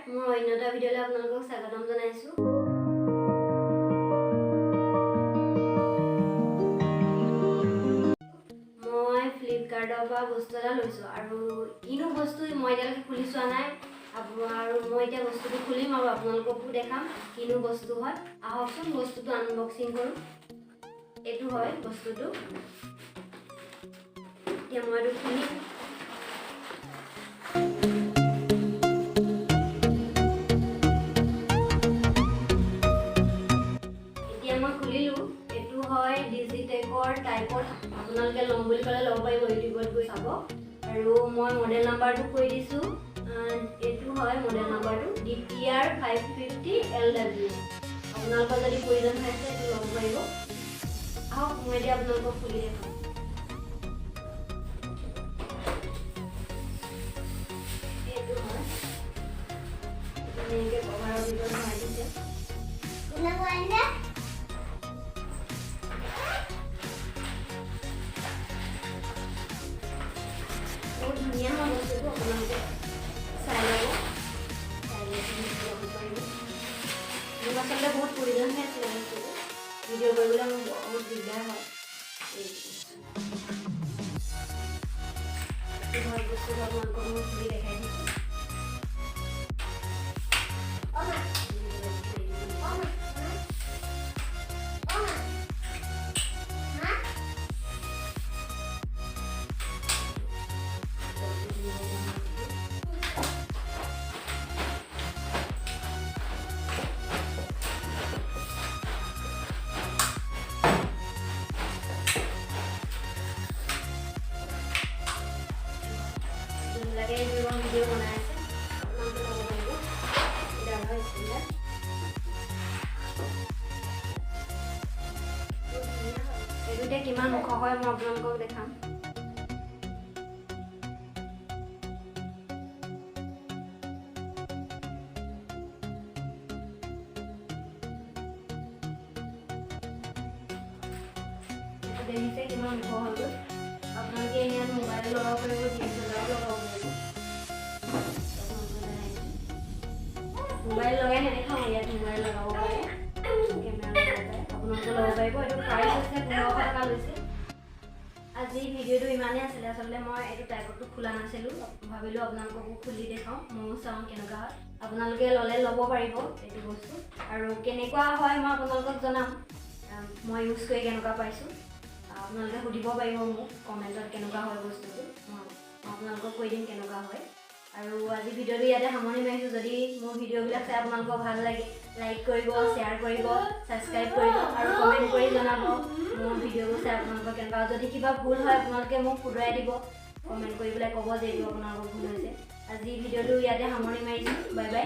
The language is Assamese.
মোৰ অন্য এটা ভিডিঅ'লৈ আপোনালোকক স্বাগতম জনাইছোঁ। মই ফ্লিপকাৰ্টৰ পৰা বস্তু এটা লৈছোঁ আৰু কিনো বস্তু মই এতিয়ালৈকে খুলি চোৱা নাই আৰু মই এতিয়া বস্তুটো খুলিম আৰু আপোনালোককো দেখাম কিনো বস্তু হয়। আহকচোন বস্তুটো আনবক্সিং কৰোঁ। এইটো হয় বস্তুটো। এতিয়া মই এইটো খুলিম। ডিজিটেকৰ টাইপত আপোনালোকে ল'ম বুলি ক'লে ল'ব পাৰিব, ইউটিউবত গৈ চাব। আৰু মই মডেল নাম্বাৰটো কৈ দিছোঁ। এইটো হয় মডেল নাম্বাৰটো DTR 550LW। আপোনালোকৰ যদি প্ৰয়োজন হৈছে এইটো ল'ব পাৰিব। আহক মই এতিয়া আপোনালোকক খুলি দেখাম। এইটো হয় এনেকৈ কভাৰৰ ভিতৰত ভৰাই দিছে। বহুত ধুনীয়া হয় বস্তুটো, আপোনালোকে চাই ল'ব। মোক আচলতে বহুত প্ৰয়োজন হৈ আছিলে বস্তুটো। ভিডিঅ' কৰিবলৈ মোৰ বহুত দিগদাৰ হয়। ঘৰ বস্তুটো আপোনালোকক মই খুলি দেখাই দিছোঁ। ভিডিঅ' বনাই আছে আপোনালোকে ল'ব পাৰিব। এইটো এতিয়া কিমান ওখ হয় মই আপোনালোকক দেখাম। দেখিছে কিমান ওখ হৈ গ'ল। আপোনালোকে ইয়াত মোবাইল লগাব পাৰিব, DSLR লগাব পাৰিব। মোবাইল লগাই নেদেখাওঁ, ইয়াত মোবাইল লগাব পাৰে, কেমেৰা লগাব পাৰে, আপোনালোকে ল'ব পাৰিব। এইটো প্ৰাইচ হৈছে 1500 টকা লৈছে। আজি ভিডিঅ'টো ইমানেই আছিলে। আচলতে মই এইটো টাইপতো খোলা নাছিলোঁ, ভাবিলোঁ আপোনালোককো খুলি দেখাওঁ, ময়ো চাওঁ কেনেকুৱা হয়। আপোনালোকে ল'লে ল'ব পাৰিব এইটো বস্তু। আৰু কেনেকুৱা হয় মই আপোনালোকক জনাম, মই ইউজ কৰি কেনেকুৱা পাইছোঁ। আপোনালোকে সুধিব পাৰিব মোক কমেণ্টত কেনেকুৱা হয় বস্তুটো, মই আপোনালোকক কৈ দিম কেনেকুৱা হয়। আৰু আজি ভিডিঅ'টো ইয়াতে সামৰণি মাৰিছোঁ। যদি মোৰ ভিডিঅ'বিলাক চাই আপোনালোকৰ ভাল লাগে, লাইক কৰিব, শ্বেয়াৰ কৰিব, ছাবস্ক্ৰাইব কৰিব আৰু কমেণ্ট কৰি জনাব মোৰ ভিডিঅ'বোৰ চাই আপোনালোকৰ কেনেকুৱা। যদি কিবা ভুল হয় আপোনালোকে মোক শুধৰাই দিব, কমেণ্ট কৰি পেলাই ক'ব যে এইটো আপোনালোকৰ ভুল হৈছে। আজি ভিডিঅ'টো ইয়াতে সামৰণি মাৰিছোঁ। Bye bye.